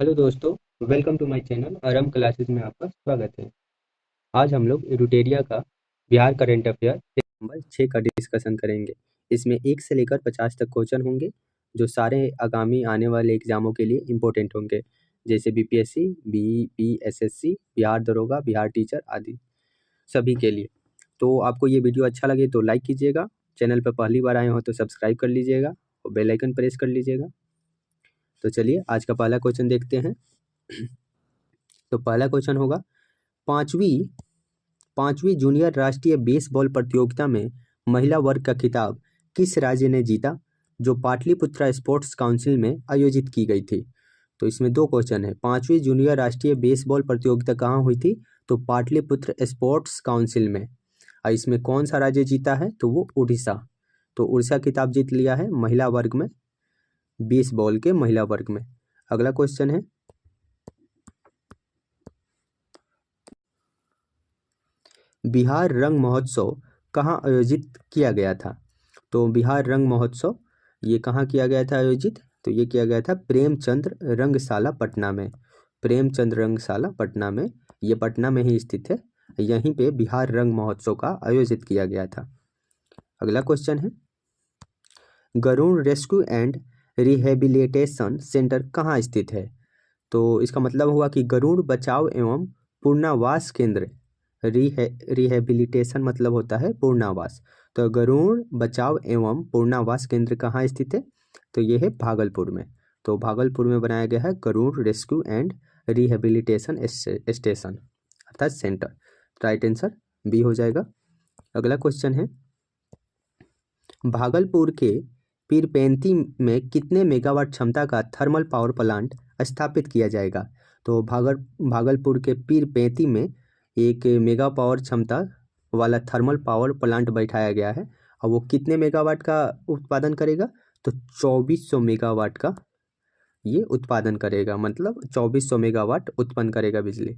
Hello दोस्तों। Welcome to my channel RM classes में आपका स्वागत है। आज हम लोग एडुटेरिया का बिहार करंट अफेयर नंबर 6 का डिस्कशन करेंगे। इसमें 1 से लेकर 50 तक क्वेश्चन होंगे जो सारे आगामी आने वाले एग्जामों के लिए इम्पोर्टेंट होंगे, जैसे बीपीएससी, बीपीएसएससी, बिहार दरोगा, बिहार टीचर आदि सभी के लिए। तो आपको ये वीडियो अच्छा लगे तो लाइक कीजिएगा, चैनल पर पहली बार आए हो तो सब्सक्राइब कर लीजिएगा और बेल आइकन प्रेस कर लीजिएगा। तो चलिए आज का पहला क्वेश्चन देखते हैं। तो पहला क्वेश्चन होगा, पांचवी पांचवी जूनियर राष्ट्रीय बेसबॉल प्रतियोगिता में महिला वर्ग का खिताब किस राज्य ने जीता, जो पाटलिपुत्रा स्पोर्ट्स काउंसिल में आयोजित की गई थी। तो इसमें दो क्वेश्चन है। पांचवी जूनियर राष्ट्रीय बेसबॉल प्रतियोगिता कहाँ हुई थी, तो पाटलिपुत्र स्पोर्ट्स काउंसिल में। और इसमें कौन सा राज्य जीता है, तो वो उड़ीसा। तो उड़ीसा खिताब जीत लिया है महिला वर्ग में, बेसबॉल के महिला वर्ग में। अगला क्वेश्चन है, बिहार रंग महोत्सव कहाँ आयोजित किया गया था। तो बिहार रंग महोत्सव ये कहाँ किया गया था आयोजित, तो ये किया गया था प्रेमचंद्र रंगशाला पटना में। प्रेमचंद्र रंगशाला पटना में, ये पटना में ही स्थित है। यहीं पे बिहार रंग महोत्सव का आयोजित किया गया था। अगला क्वेश्चन है, Garud rescue and rehabilitation centre कहाँ स्थित है। तो इसका मतलब हुआ कि गरुड़ बचाव एवं पुनर्वास केंद्र, रिहेबिलिटेशन मतलब होता है पुनर्वास। तो गरुड़ बचाव एवं पुनर्वास केंद्र कहाँ स्थित है, तो ये है भागलपुर में। तो भागलपुर में बनाया गया है Garud rescue and rehabilitation station अर्थात सेंटर। राइट आंसर बी हो जाएगा। अगला क्वेश्चन है, भागलपुर के पीरपेंती में कितने मेगावाट क्षमता का थर्मल पावर प्लांट स्थापित किया जाएगा। तो भागलपुर के पीरपेंती में एक मेगा पावर क्षमता वाला थर्मल पावर प्लांट बैठाया गया है और वो कितने मेगावाट का उत्पादन करेगा, तो 2400 मेगावाट का ये उत्पादन करेगा, मतलब 2400 मेगावाट उत्पन्न करेगा बिजली।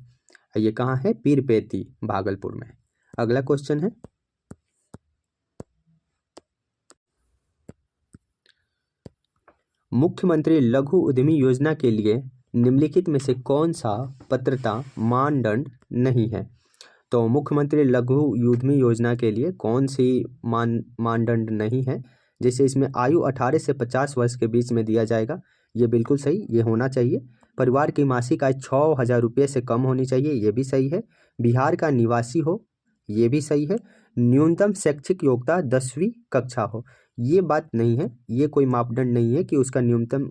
ये कहाँ है, पीरपेंती भागलपुर में। अगला क्वेश्चन है, मुख्यमंत्री लघु उद्यमी योजना के लिए निम्नलिखित में से कौन सा पात्रता मानदंड नहीं है। तो मुख्यमंत्री लघु उद्यमी योजना के लिए कौन सी मानदंड नहीं है, जैसे इसमें आयु 18 से 50 वर्ष के बीच में दिया जाएगा, ये बिल्कुल सही, ये होना चाहिए। परिवार की मासिक आय 6,000 रुपये से कम होनी चाहिए, ये भी सही है। बिहार का निवासी हो, ये भी सही है। न्यूनतम शैक्षिक योग्यता 10वीं कक्षा हो, ये बात नहीं है, ये कोई मापदंड नहीं है कि उसका न्यूनतम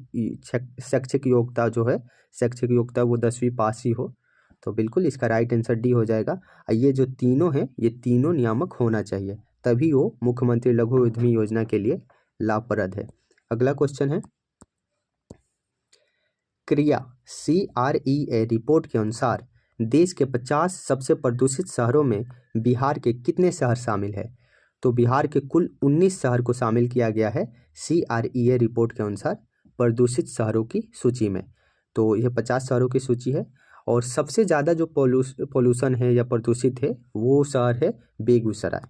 शैक्षिक योग्यता जो है, शैक्षिक योग्यता वो 10वीं पास ही हो। तो बिल्कुल इसका राइट आंसर डी हो जाएगा। और ये जो तीनों हैं, ये तीनों नियामक होना चाहिए, तभी वो मुख्यमंत्री लघु उद्यमी योजना के लिए लाभप्रद है। अगला क्वेश्चन है, क्रिया CREA रिपोर्ट के अनुसार देश के 50 सबसे प्रदूषित शहरों में बिहार के कितने शहर शामिल है। तो बिहार के कुल 19 शहर को शामिल किया गया है CREA रिपोर्ट के अनुसार प्रदूषित शहरों की सूची में। तो यह 50 शहरों की सूची है और सबसे ज़्यादा जो पोल्यूशन है या प्रदूषित है वो शहर है बेगूसराय।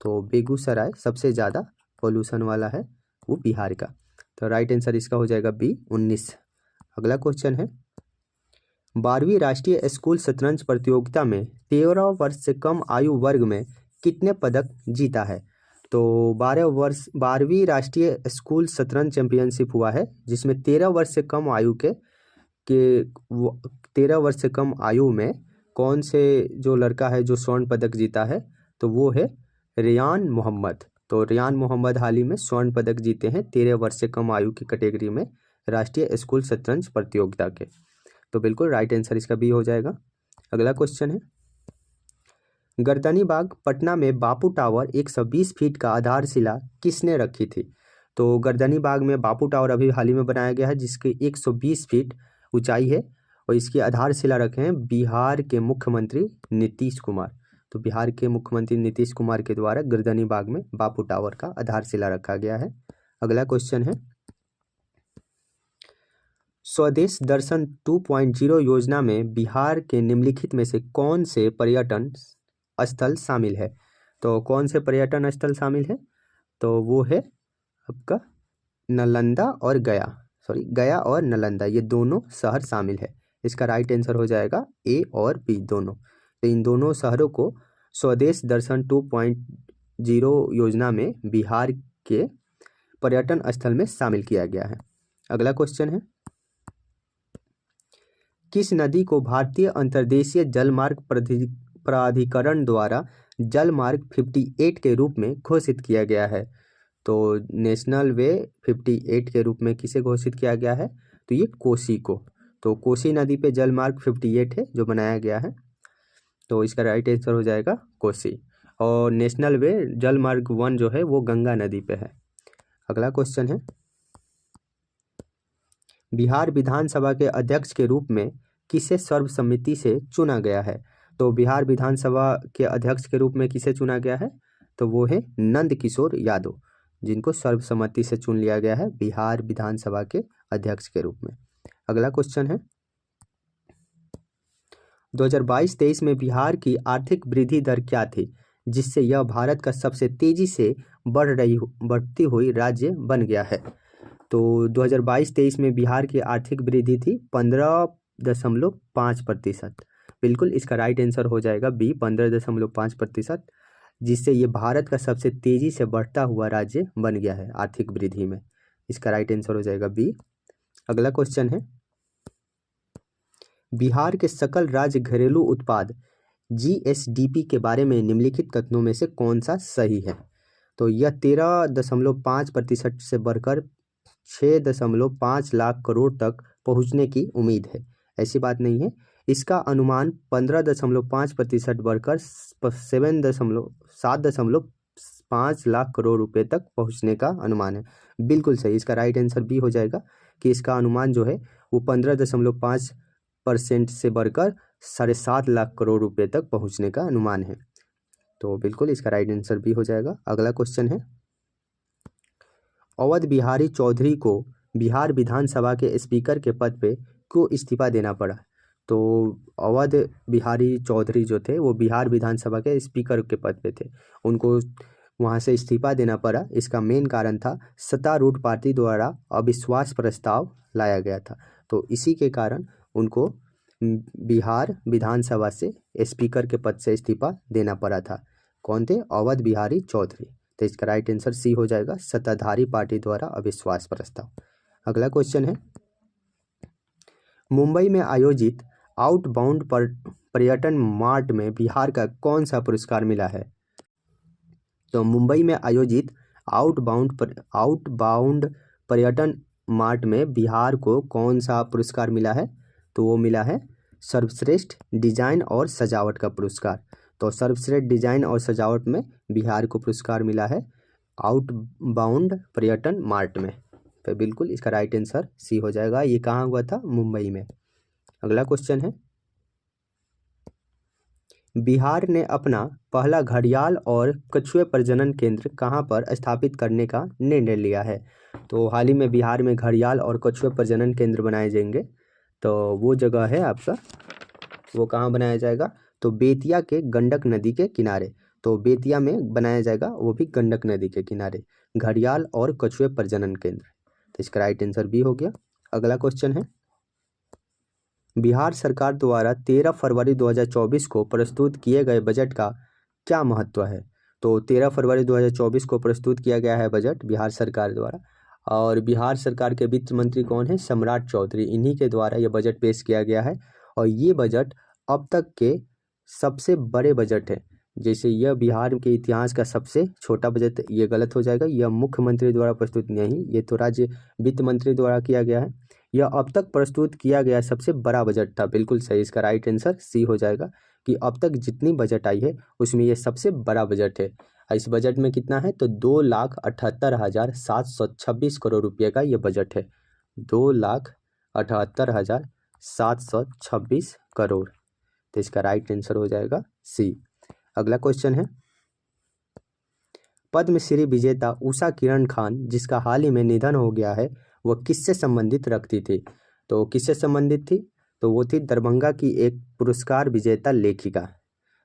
तो बेगूसराय सबसे ज़्यादा पोल्यूशन वाला है वो बिहार का। तो राइट आंसर इसका हो जाएगा बी 19। अगला क्वेश्चन है, 12वीं राष्ट्रीय स्कूल शतरंज प्रतियोगिता में 13 वर्ष से कम आयु वर्ग में कितने पदक जीता है। तो 12वीं राष्ट्रीय स्कूल शतरंज चैंपियनशिप हुआ है जिसमें 13 वर्ष से कम आयु के 13 वर्ष से कम आयु में कौन से जो लड़का है जो स्वर्ण पदक जीता है, तो वो है रेयान मोहम्मद। तो रेयान मोहम्मद हाल ही में स्वर्ण पदक जीते हैं 13 वर्ष से कम आयु की कैटेगरी में राष्ट्रीय स्कूल शतरंज प्रतियोगिता के। तो बिल्कुल राइट आंसर इसका बी हो जाएगा। अगला क्वेश्चन है, गर्दनी बाग पटना में बापू टावर 120 फीट का आधारशिला किसने रखी थी। तो गर्दनी बाग में बापू टावर अभी हाल ही में बनाया गया है जिसकी 120 फीट ऊंचाई है और इसकी आधारशिला रखे हैं बिहार के मुख्यमंत्री नीतीश कुमार। तो बिहार के मुख्यमंत्री नीतीश कुमार के द्वारा गर्दनी बाग में बापू टावर का आधारशिला रखा गया है। अगला क्वेश्चन है, स्वदेश दर्शन 2.0 योजना में बिहार के निम्नलिखित में से कौन से पर्यटन स्थल शामिल है। तो कौन से पर्यटन स्थल शामिल है, तो वो है आपका नालंदा और गया। गया और नालंदा ये दोनों शहर शामिल है। इसका राइट आंसर हो जाएगा ए और बी दोनों। तो इन दोनों शहरों को स्वदेश दर्शन 2.0 योजना में बिहार के पर्यटन स्थल में शामिल किया गया है। अगला क्वेश्चन है, किस नदी को भारतीय अंतर्देशीय जलमार्ग प्राधिकरण द्वारा जलमार्ग 58 के रूप में घोषित किया गया है? तो नेशनल वे 58 के रूप में किसे घोषित किया गया है? तो ये कोसी को। तो कोसी नदी पे जलमार्ग 58 है जो बनाया गया है, तो इसका राइट आंसर हो जाएगा कोसी। और नेशनल वे जलमार्ग 1 जो है वो गंगा नदी पे है। अगला क्वेश्चन है, बिहार विधानसभा के अध्यक्ष के रूप में किसे सर्वसम्मति से चुना गया है? तो बिहार विधानसभा के अध्यक्ष के रूप में किसे चुना गया है? तो वो है नंद किशोर यादव, जिनको सर्वसम्मति से चुन लिया गया है बिहार विधानसभा के अध्यक्ष के रूप में। अगला क्वेश्चन है, 2022-23 में बिहार की आर्थिक वृद्धि दर क्या थी जिससे यह भारत का सबसे तेजी से बढ़ती हुई राज्य बन गया है? तो 2022-23 में बिहार की आर्थिक वृद्धि थी 15.5%। बिल्कुल इसका राइट आंसर हो जाएगा बी 15.5%, जिससे ये भारत का सबसे तेजी से बढ़ता हुआ राज्य बन गया है आर्थिक वृद्धि में। इसका राइट आंसर हो जाएगा बी। अगला क्वेश्चन है, बिहार के सकल राज्य घरेलू उत्पाद GSDP के बारे में निम्नलिखित कथनों में से कौन सा सही है? तो यह 13.5% से बढ़कर 6.5 लाख करोड़ तक पहुंचने की उम्मीद है। ऐसी बात नहीं है, इसका अनुमान 15.5% बढ़कर 7.5 लाख करोड़ रुपए तक पहुंचने का अनुमान है। बिल्कुल सही, इसका राइट आंसर बी हो जाएगा कि इसका अनुमान जो है वो 15.5% से बढ़कर 7.5 लाख करोड़ रुपए तक पहुंचने का अनुमान है। तो बिल्कुल इसका राइट आंसर बी हो जाएगा। अगला क्वेश्चन है, अवध बिहारी चौधरी को बिहार विधानसभा के स्पीकर के पद पे क्यों इस्तीफा देना पड़ा? तो अवध बिहारी चौधरी जो थे वो बिहार विधानसभा के स्पीकर के पद पे थे, उनको वहाँ से इस्तीफा देना पड़ा। इसका मेन कारण था सत्तारूढ़ पार्टी द्वारा अविश्वास प्रस्ताव लाया गया था, तो इसी के कारण उनको बिहार विधानसभा से स्पीकर के पद से इस्तीफा देना पड़ा था। कौन थे? अवध बिहारी चौधरी। तो इसका राइट आंसर सी हो जाएगा, सत्ताधारी पार्टी द्वारा अविश्वास प्रस्ताव। अगला क्वेश्चन है, मुंबई में आयोजित आउटबाउंड पर्यटन मार्ट में बिहार का कौन सा पुरस्कार मिला है? तो मुंबई में आयोजित आउटबाउंड पर्यटन मार्ट में बिहार को कौन सा पुरस्कार मिला है? तो वो मिला है सर्वश्रेष्ठ डिजाइन और सजावट का पुरस्कार। तो सर्वश्रेष्ठ डिजाइन और सजावट में बिहार को पुरस्कार मिला है आउटबाउंड पर्यटन मार्ट में। तो बिल्कुल इसका राइट आंसर सी हो जाएगा। ये कहाँ हुआ था? मुंबई में। अगला क्वेश्चन है, बिहार ने अपना पहला घड़ियाल और कछुए प्रजनन केंद्र कहाँ पर स्थापित करने का निर्णय लिया है? तो हाल ही में बिहार में घड़ियाल और कछुए प्रजनन केंद्र बनाए जाएंगे, तो वो जगह है आपका, वो कहाँ बनाया जाएगा? तो बेतिया के गंडक नदी के किनारे। तो बेतिया में बनाया जाएगा, वो भी गंडक नदी के किनारे, घड़ियाल और कछुए प्रजनन केंद्र। तो इसका राइट आंसर बी हो गया। अगला क्वेश्चन है, बिहार सरकार द्वारा 13 फरवरी 2024 को प्रस्तुत किए गए बजट का क्या महत्व है? तो 13 फरवरी 2024 को प्रस्तुत किया गया है बजट बिहार सरकार द्वारा, और बिहार सरकार के वित्त मंत्री कौन है? सम्राट चौधरी। इन्हीं के द्वारा यह बजट पेश किया गया है, और ये बजट अब तक के सबसे बड़े बजट है। जैसे यह बिहार के इतिहास का सबसे छोटा बजट, ये गलत हो जाएगा, यह मुख्यमंत्री द्वारा प्रस्तुत नहीं, ये तो राज्य वित्त मंत्री द्वारा किया गया है। यह अब तक प्रस्तुत किया गया सबसे बड़ा बजट था। बिल्कुल सही, इसका राइट आंसर सी हो जाएगा कि अब तक जितनी बजट आई है उसमें यह सबसे बड़ा बजट है। इस बजट में कितना है? तो 2,78,726 करोड़ रुपये का ये बजट है। 2,78,726 करोड़। तो इसका राइट आंसर हो जाएगा सी। अगला क्वेश्चन है, पद्मश्री विजेता उषा किरण खान जिसका हाल ही में निधन हो गया है, वह किससे संबंधित रखती थी? तो किससे संबंधित थी? तो वो थी दरभंगा की एक पुरस्कार विजेता लेखिका।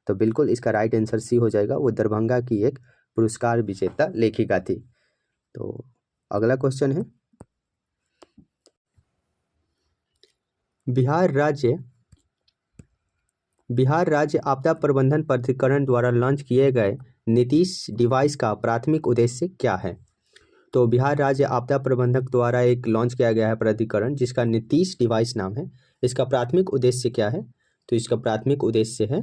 तो बिल्कुल इसका राइट आंसर सी हो जाएगा, वो दरभंगा की एक पुरस्कार विजेता लेखिका थी। तो अगला क्वेश्चन है, बिहार राज्य आपदा प्रबंधन प्राधिकरण द्वारा लॉन्च किए गए नीतीश डिवाइस का प्राथमिक उद्देश्य क्या है? तो बिहार राज्य आपदा प्रबंधक द्वारा एक लॉन्च किया गया है प्राधिकरण जिसका नीतीश डिवाइस नाम है। इसका प्राथमिक उद्देश्य क्या है? तो इसका प्राथमिक उद्देश्य है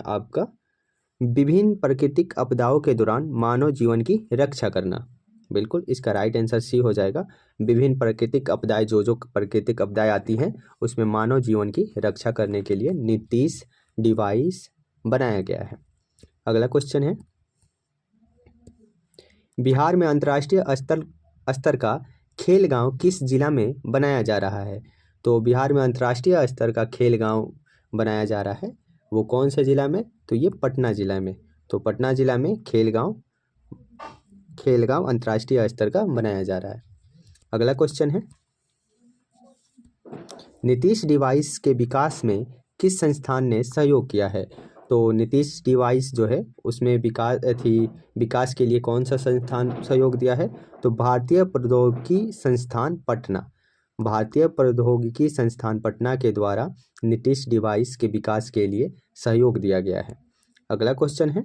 आपका विभिन्न प्राकृतिक आपदाओं के दौरान मानव जीवन की रक्षा करना। बिल्कुल, इसका राइट आंसर सी हो जाएगा। विभिन्न प्राकृतिक आपदाएं, जो प्राकृतिक आपदाएं आती हैं उसमें मानव जीवन की रक्षा करने के लिए नीतीश डिवाइस बनाया गया है। अगला क्वेश्चन है, बिहार में अंतर्राष्ट्रीय स्तर का खेल गांव किस जिला में बनाया जा रहा है? तो बिहार में अंतर्राष्ट्रीय स्तर का खेल गांव बनाया जा रहा है, वो कौन से जिला में? तो ये पटना जिला में। तो पटना जिला में खेल गांव अंतर्राष्ट्रीय स्तर का बनाया जा रहा है। अगला क्वेश्चन है, नीतीश डिवाइस के विकास में किस संस्थान ने सहयोग किया है? तो नीतीश डिवाइस जो है उसमें विकास के लिए कौन सा संस्थान सहयोग दिया है? तो भारतीय प्रौद्योगिकी संस्थान पटना के द्वारा नीतीश डिवाइस के विकास के लिए सहयोग दिया गया है। अगला क्वेश्चन है,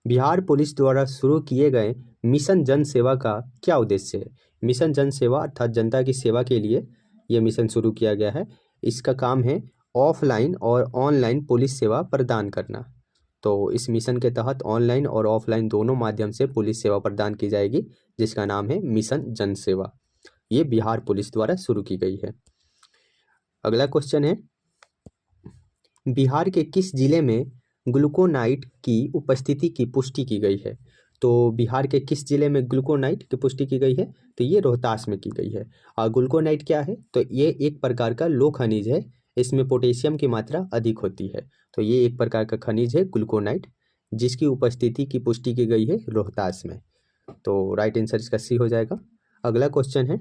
बिहार पुलिस द्वारा शुरू किए गए मिशन जन सेवा का क्या उद्देश्य है? मिशन जन सेवा अर्थात जनता की सेवा के लिए यह मिशन शुरू किया गया है। इसका काम है ऑफलाइन और ऑनलाइन पुलिस सेवा प्रदान करना। तो इस मिशन के तहत ऑनलाइन और ऑफलाइन दोनों माध्यम से पुलिस सेवा प्रदान की जाएगी, जिसका नाम है मिशन जन सेवा। ये बिहार पुलिस द्वारा शुरू की गई है। अगला क्वेश्चन है, बिहार के किस जिले में ग्लूकोनाइट की उपस्थिति की पुष्टि की गई है? तो बिहार के किस जिले में ग्लूकोनाइट की पुष्टि की गई है? तो ये रोहतास में की गई है। और ग्लूकोनाइट क्या है? तो ये एक प्रकार का लोह खनिज है, इसमें पोटेशियम की मात्रा अधिक होती है। तो ये एक प्रकार का खनिज है ग्लूकोनाइट, जिसकी उपस्थिति की पुष्टि की गई है रोहतास में। तो राइट आंसर इसका सी हो जाएगा। अगला क्वेश्चन है,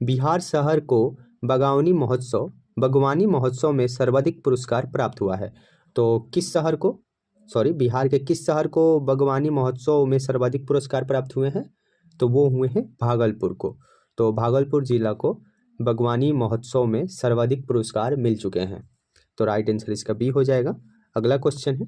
बिहार शहर को बागवानी महोत्सव में सर्वाधिक पुरस्कार प्राप्त हुआ है। तो बिहार के किस शहर को बागवानी महोत्सव में सर्वाधिक पुरस्कार प्राप्त हुए हैं? तो वो हुए हैं भागलपुर को। तो भागलपुर जिला को बागवानी महोत्सव में सर्वाधिक पुरस्कार मिल चुके हैं। तो राइट आंसर इसका बी हो जाएगा। अगला क्वेश्चन है,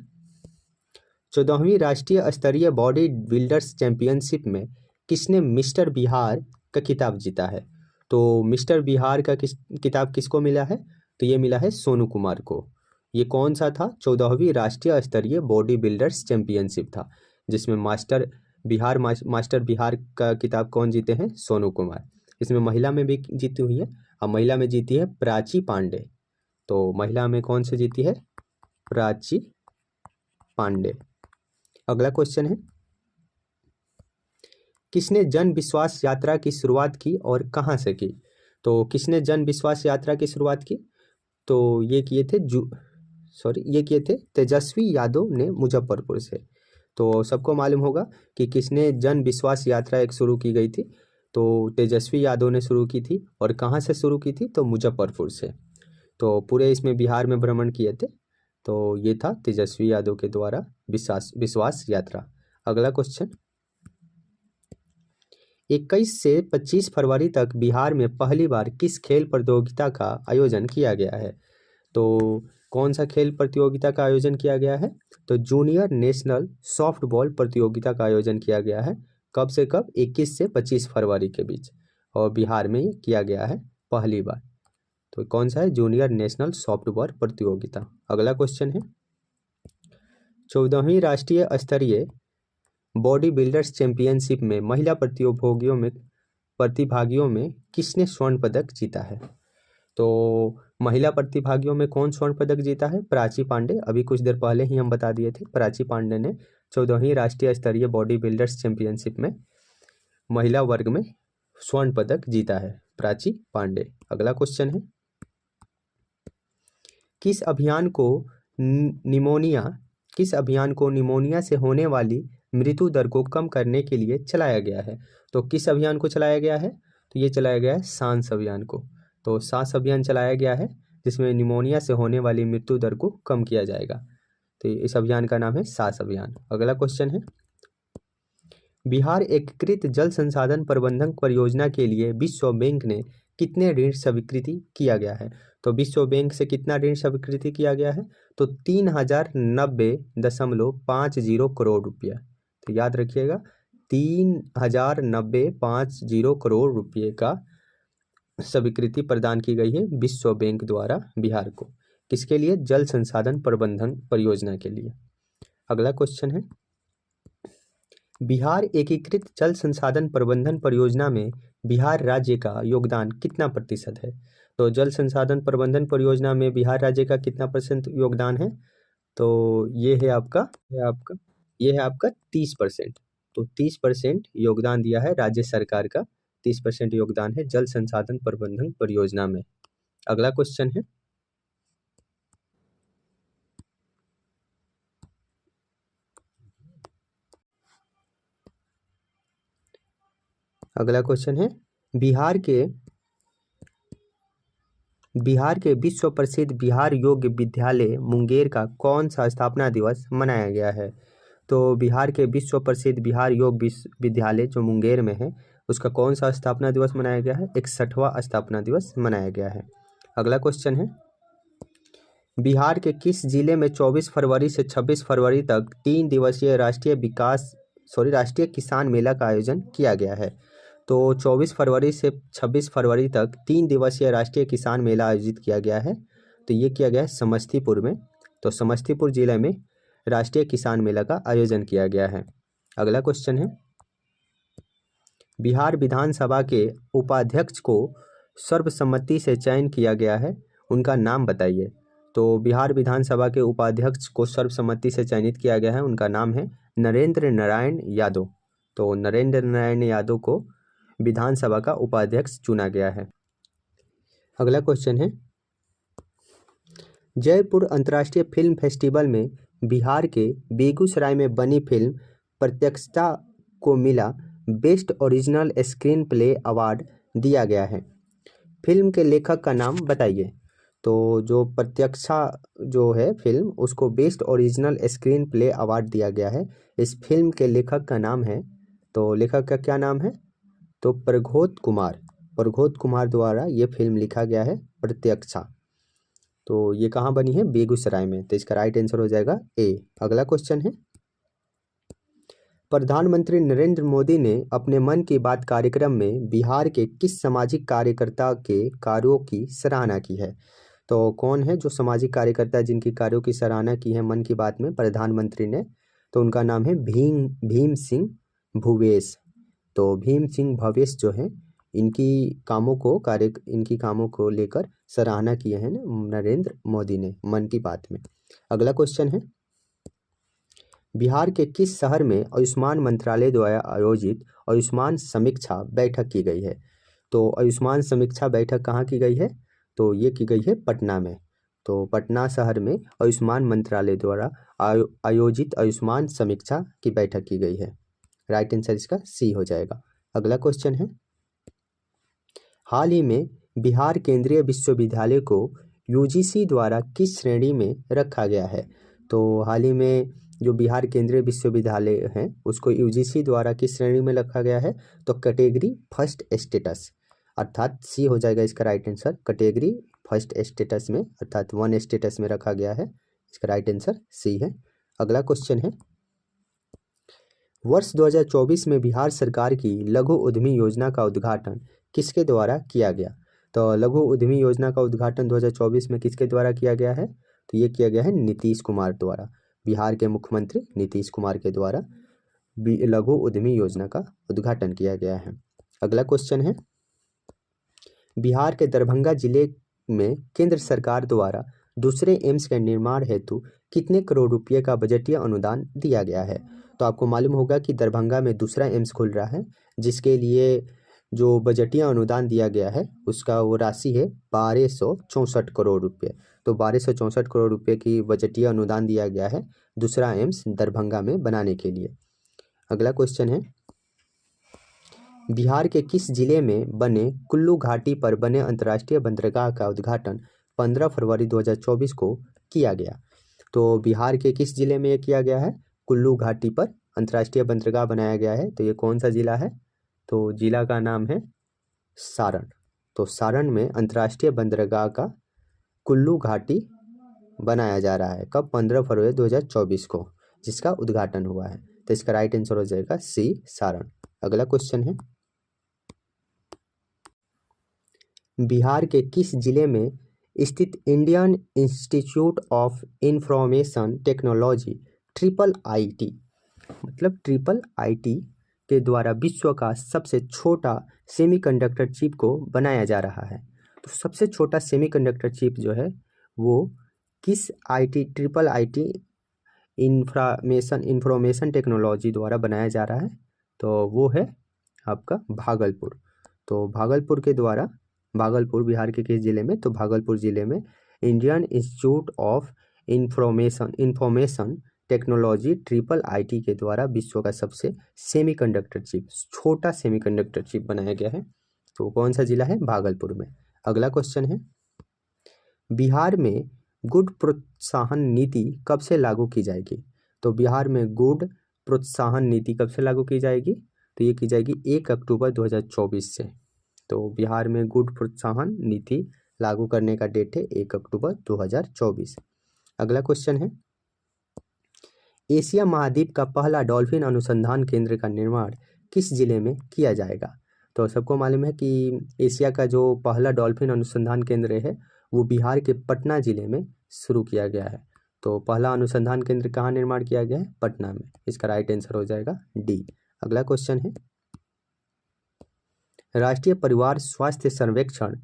14वीं राष्ट्रीय स्तरीय बॉडी बिल्डर्स चैंपियनशिप में किसने मिस्टर बिहार का खिताब जीता है? तो मिस्टर बिहार का किताब किसको मिला है? तो ये मिला है सोनू कुमार को। ये कौन सा था? 14वीं राष्ट्रीय स्तरीय बॉडी बिल्डर्स चैंपियनशिप था, जिसमें मास्टर बिहार का किताब कौन जीते हैं? सोनू कुमार। इसमें महिला में भी जीती हुई है, और महिला में जीती है प्राची पांडे। तो महिला में कौन से जीती है? प्राची पांडे। अगला क्वेश्चन है, किसने जन विश्वास यात्रा की शुरुआत की और कहां से की? तो किसने जन विश्वास यात्रा की शुरुआत की? तो ये किए थे तेजस्वी यादव ने मुजफ्फरपुर से। तो सबको मालूम होगा कि किसने जन विश्वास यात्रा एक शुरू की गई थी। तो तेजस्वी यादव ने शुरू की थी, और कहाँ से शुरू की थी? तो मुजफ्फरपुर से। तो पूरे इसमें बिहार में भ्रमण किए थे। तो ये था तेजस्वी यादव के द्वारा विश्वास यात्रा। अगला क्वेश्चन, 21 से 25 फरवरी तक बिहार में पहली बार किस खेल प्रतियोगिता का आयोजन किया गया है? तो कौन सा खेल प्रतियोगिता का आयोजन किया गया है? तो जूनियर नेशनल सॉफ्टबॉल प्रतियोगिता का आयोजन किया गया है। कब से कब? 21 से 25 फरवरी के बीच, और बिहार में किया गया है पहली बार। तो कौन सा है? जूनियर नेशनल सॉफ्टबॉल प्रतियोगिता। अगला क्वेश्चन है, 14वीं राष्ट्रीय स्तरीय बॉडी बिल्डर्स चैंपियनशिप में महिला प्रतिभागियों में किसने स्वर्ण पदक जीता है? तो महिला प्रतिभागियों में कौन स्वर्ण पदक जीता है? प्राची पांडे। अभी कुछ देर पहले ही हम बता दिए थे, प्राची पांडे ने 14वीं राष्ट्रीय स्तरीय बॉडी बिल्डर्स चैंपियनशिप में महिला वर्ग में स्वर्ण पदक जीता है, प्राची पांडे। अगला क्वेश्चन है, किस अभियान को निमोनिया से होने वाली मृत्यु दर को कम करने के लिए चलाया गया है? तो किस अभियान को चलाया गया है? तो ये चलाया गया है सांस अभियान को। तो सांस अभियान चलाया गया है, जिसमें निमोनिया से होने वाली मृत्यु दर को कम किया जाएगा। तो इस अभियान का नाम है सांस अभियान। अगला क्वेश्चन है, बिहार एकीकृत जल संसाधन प्रबंधन परियोजना के लिए विश्व बैंक ने कितने ऋण स्वीकृति किया गया है? तो विश्व बैंक से कितना ऋण स्वीकृति किया गया है? तो 3090.50 करोड़ रुपया। तो याद रखिएगा 3090.50 करोड़ रुपये का स्वीकृति प्रदान की गई है विश्व बैंक द्वारा बिहार को। किसके लिए? जल संसाधन प्रबंधन परियोजना के लिए। अगला क्वेश्चन है, बिहार एकीकृत जल संसाधन प्रबंधन परियोजना में बिहार राज्य का योगदान कितना प्रतिशत है? तो जल संसाधन प्रबंधन परियोजना में बिहार राज्य का कितना % योगदान है? तो ये है आपका 30%। तो 30% योगदान दिया है राज्य सरकार का, 30% योगदान है जल संसाधन प्रबंधन परियोजना में। अगला क्वेश्चन है, बिहार के विश्व प्रसिद्ध बिहार योग विद्यालय मुंगेर का कौन सा स्थापना दिवस मनाया गया है? तो बिहार के विश्व प्रसिद्ध बिहार योग विद्यालय जो मुंगेर में है, उसका कौन सा स्थापना दिवस मनाया गया है? 61वां स्थापना दिवस मनाया गया है। अगला क्वेश्चन है, बिहार के किस जिले में 24 फरवरी से 26 फरवरी तक 3 दिवसीय राष्ट्रीय किसान मेला का आयोजन किया गया है? तो 24 फरवरी से 26 फरवरी तक 3 दिवसीय राष्ट्रीय किसान मेला आयोजित किया गया है। तो ये किया गया है समस्तीपुर में। तो समस्तीपुर जिले में राष्ट्रीय किसान मेला का आयोजन किया गया है। अगला क्वेश्चन है, बिहार विधानसभा के उपाध्यक्ष को सर्वसम्मति से चयन किया गया है, उनका नाम बताइए। तो बिहार विधानसभा के उपाध्यक्ष को सर्वसम्मति से चयनित किया गया है, उनका नाम है नरेंद्र नारायण यादव। तो नरेंद्र नारायण यादव को विधानसभा का उपाध्यक्ष चुना गया है। अगला क्वेश्चन है, जयपुर अंतर्राष्ट्रीय फिल्म फेस्टिवल में बिहार के बेगूसराय में बनी फिल्म प्रत्यक्षता को मिला best original screen play award दिया गया है। फिल्म के लेखक का नाम बताइए। तो जो प्रत्यक्षा जो है फिल्म, उसको best original screen play award दिया गया है। इस फिल्म के लेखक का नाम है, तो लेखक का क्या नाम है? तो प्रघोत कुमार द्वारा ये फिल्म लिखा गया है प्रत्यक्षा। तो ये कहाँ बनी है? बेगूसराय में। तो इसका राइट आंसर हो जाएगा ए। अगला क्वेश्चन है, प्रधानमंत्री नरेंद्र मोदी ने अपने मन की बात कार्यक्रम में बिहार के किस सामाजिक कार्यकर्ता के कार्यों की सराहना की है? तो कौन है जो सामाजिक कार्यकर्ता जिनकी कार्यों की सराहना की है मन की बात में प्रधानमंत्री ने? तो उनका नाम है भीम सिंह भूवेश। तो भीम सिंह भवेश जो है, इनकी कामों को लेकर सराहना किए हैं नरेंद्र मोदी ने मन की बात में। अगला क्वेश्चन है, बिहार के किस शहर में आयुष्मान मंत्रालय द्वारा आयोजित आयुष्मान समीक्षा बैठक की गई है? तो आयुष्मान समीक्षा बैठक कहाँ की गई है? तो ये की गई है पटना में। तो पटना शहर में आयुष्मान मंत्रालय द्वारा आयोजित आयुष्मान समीक्षा की बैठक की गई है। राइट आंसर इसका सी हो जाएगा। अगला क्वेश्चन है, हाल ही में बिहार केंद्रीय विश्वविद्यालय को यूजीसी द्वारा किस श्रेणी में रखा गया है? तो हाल ही में जो बिहार केंद्रीय विश्वविद्यालय है उसको यूजीसी द्वारा किस श्रेणी में रखा गया है? तो कैटेगरी फर्स्ट स्टेटस, अर्थात सी हो जाएगा इसका right answer. Category first status में, अर्थात 1 स्टेटस में रखा गया है। इसका राइट आंसर सी है। अगला क्वेश्चन है, वर्ष 2024 में बिहार सरकार की लघु उद्यमी योजना का उद्घाटन किसके द्वारा किया गया? तो लघु उद्यमी योजना का उद्घाटन 2024 में किसके द्वारा किया गया है? तो ये किया गया है नीतीश कुमार द्वारा। बिहार के मुख्यमंत्री नीतीश कुमार के द्वारा लघु उद्यमी योजना का उद्घाटन किया गया है। अगला क्वेश्चन है, बिहार के दरभंगा जिले में केंद्र सरकार द्वारा दूसरे एम्स के निर्माण हेतु कितने करोड़ रुपये का बजटीय अनुदान दिया गया है? तो आपको मालूम होगा कि दरभंगा में दूसरा एम्स खुल रहा है, जिसके लिए जो बजटीय अनुदान दिया गया है उसका वो राशि है 1264 करोड़ रुपये। तो 1264 करोड़ रुपये की बजटीय अनुदान दिया गया है दूसरा एम्स दरभंगा में बनाने के लिए। अगला क्वेश्चन है, बिहार के किस जिले में बने कुल्लू घाटी पर बने अंतर्राष्ट्रीय बंदरगाह का उद्घाटन 15 फरवरी 2024 को किया गया? तो बिहार के किस जिले में यह किया गया है? कुल्लू घाटी पर अंतर्राष्ट्रीय बंदरगाह बनाया गया है, तो ये कौन सा जिला है? तो जिला का नाम है सारण। तो सारण में अंतर्राष्ट्रीय बंदरगाह का कुल्लू घाटी बनाया जा रहा है। कब? 15 फरवरी 2024 को जिसका उद्घाटन हुआ है। तो इसका राइट आंसर हो जाएगा सी, सारण। अगला क्वेश्चन है, बिहार के किस जिले में स्थित Indian institute of information technology IIIT मतलब IIIT के द्वारा विश्व का सबसे छोटा सेमीकंडक्टर चिप को बनाया जा रहा है? तो सबसे छोटा सेमीकंडक्टर चिप जो है वो किस IIIT इंफॉर्मेशन टेक्नोलॉजी द्वारा बनाया जा रहा है? तो वो है आपका भागलपुर। तो भागलपुर के द्वारा, भागलपुर बिहार के किस जिले में? तो भागलपुर जिले में Indian institute of information technology IIIT के द्वारा विश्व का सबसे सेमीकंडक्टर चिप, छोटा सेमीकंडक्टर चिप बनाया गया है। तो कौन सा जिला है? भागलपुर में। अगला क्वेश्चन है, बिहार में गुड़ प्रोत्साहन नीति कब से लागू की जाएगी? तो बिहार में गुड़ प्रोत्साहन नीति कब से लागू की जाएगी? तो ये की जाएगी 1 अक्टूबर 2024 से। तो बिहार में गुड़ प्रोत्साहन नीति लागू करने का डेट है 1 अक्टूबर 2024। अगला क्वेश्चन है, एशिया महाद्वीप का पहला डॉल्फिन अनुसंधान केंद्र का निर्माण किस जिले में किया जाएगा? तो सबको मालूम है कि एशिया का जो पहला डॉल्फिन अनुसंधान केंद्र है वो बिहार के पटना जिले में शुरू किया गया है। तो पहला अनुसंधान केंद्र कहाँ निर्माण किया गया है? पटना में। इसका राइट आंसर हो जाएगा डी। अगला क्वेश्चन है, राष्ट्रीय परिवार स्वास्थ्य सर्वेक्षण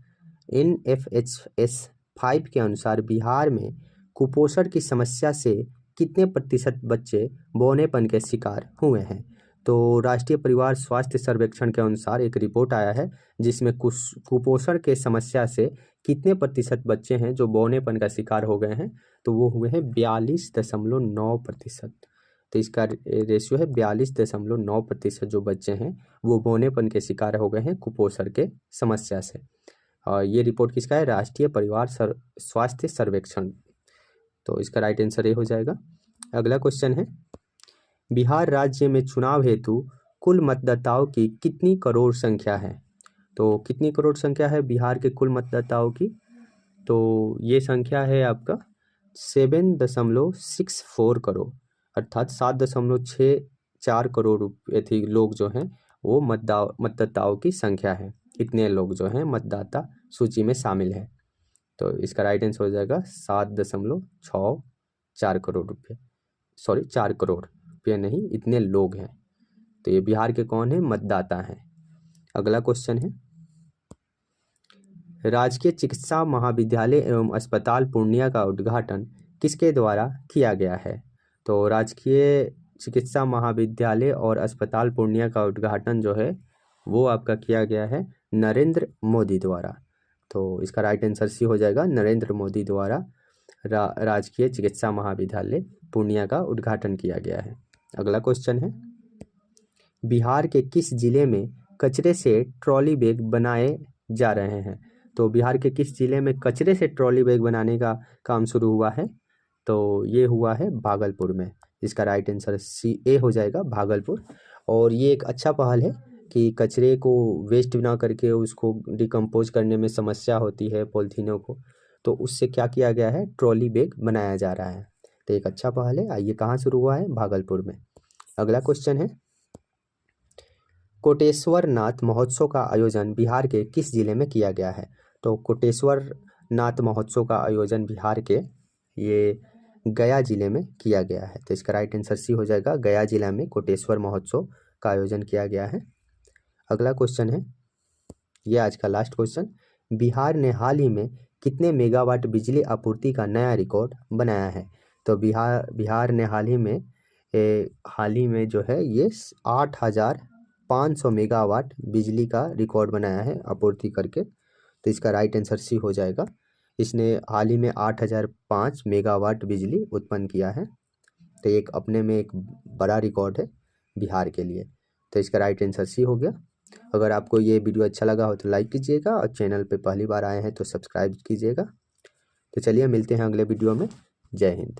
NFHS 5 के अनुसार बिहार में कुपोषण की समस्या से कितने प्रतिशत बच्चे बौनेपन के शिकार हुए हैं? तो राष्ट्रीय परिवार स्वास्थ्य सर्वेक्षण के अनुसार एक रिपोर्ट आया है जिसमें कुपोषण के समस्या से कितने प्रतिशत बच्चे हैं जो बौनेपन का शिकार हो गए हैं? तो वो हुए हैं 42.9%। तो इसका रेशियो है 42.9% जो बच्चे हैं वो बौनेपन के शिकार हो गए हैं कुपोषण के समस्या से। और ये रिपोर्ट किसका है? राष्ट्रीय परिवार स्वास्थ्य सर्वेक्षण। तो इसका राइट आंसर ये हो जाएगा। अगला क्वेश्चन है, बिहार राज्य में चुनाव हेतु कुल मतदाताओं की कितनी करोड़ संख्या है? तो कितनी करोड़ संख्या है बिहार के कुल मतदाताओं की? तो ये संख्या है आपका 7.64 करोड़, अर्थात 7.64 करोड़ थी लोग जो हैं वो मतदाताओं की संख्या है। इतने लोग जो हैं मतदाता सूची में शामिल हैं। तो इसका राइट आंसर हो जाएगा 7.64 करोड़ रुपये, सॉरी 4 करोड़ रुपये नहीं, इतने लोग हैं। तो ये बिहार के कौन है? मतदाता हैं। अगला क्वेश्चन है, राजकीय चिकित्सा महाविद्यालय एवं अस्पताल पूर्णिया का उद्घाटन किसके द्वारा किया गया है? तो राजकीय चिकित्सा महाविद्यालय और अस्पताल पूर्णिया का उद्घाटन जो है वो आपका किया गया है नरेंद्र मोदी द्वारा। तो इसका राइट आंसर सी हो जाएगा, नरेंद्र मोदी द्वारा राजकीय चिकित्सा महाविद्यालय पूर्णिया का उद्घाटन किया गया है। अगला क्वेश्चन है, बिहार के किस जिले में कचरे से ट्रॉली बैग बनाए जा रहे हैं? तो बिहार के किस जिले में कचरे से ट्रॉली बैग बनाने का काम शुरू हुआ है? तो ये हुआ है भागलपुर में। इसका राइट आंसर CA हो जाएगा, भागलपुर। और ये एक अच्छा पहल है कि कचरे को वेस्ट ना करके उसको डिकम्पोज करने में समस्या होती है पॉलीथीनों को, तो उससे क्या किया गया है? ट्रॉली बैग बनाया जा रहा है। तो एक अच्छा पहल है। आइए कहाँ शुरू हुआ है? भागलपुर में। अगला क्वेश्चन है, कोटेश्वर नाथ महोत्सव का आयोजन बिहार के किस जिले में किया गया है? तो कोटेश्वर नाथ महोत्सव का आयोजन बिहार के ये गया जिले में किया गया है। तो इसका राइट आंसर सी हो जाएगा, गया जिला में कोटेश्वर महोत्सव का आयोजन किया गया है। अगला क्वेश्चन है, ये आज का लास्ट क्वेश्चन, बिहार ने हाल ही में कितने मेगावाट बिजली आपूर्ति का नया रिकॉर्ड बनाया है? तो बिहार ने हाल ही में जो है ये 8,500 मेगावाट बिजली का रिकॉर्ड बनाया है आपूर्ति करके। तो इसका राइट आंसर सी हो जाएगा, इसने हाल ही में 8,005 मेगावाट बिजली उत्पन्न किया है। तो एक अपने में एक बड़ा रिकॉर्ड है बिहार के लिए। तो इसका राइट आंसर सी हो गया। अगर आपको ये वीडियो अच्छा लगा हो तो लाइक कीजिएगा और चैनल पे पहली बार आए हैं तो सब्सक्राइब कीजिएगा। तो चलिए मिलते हैं अगले वीडियो में। जय हिंद।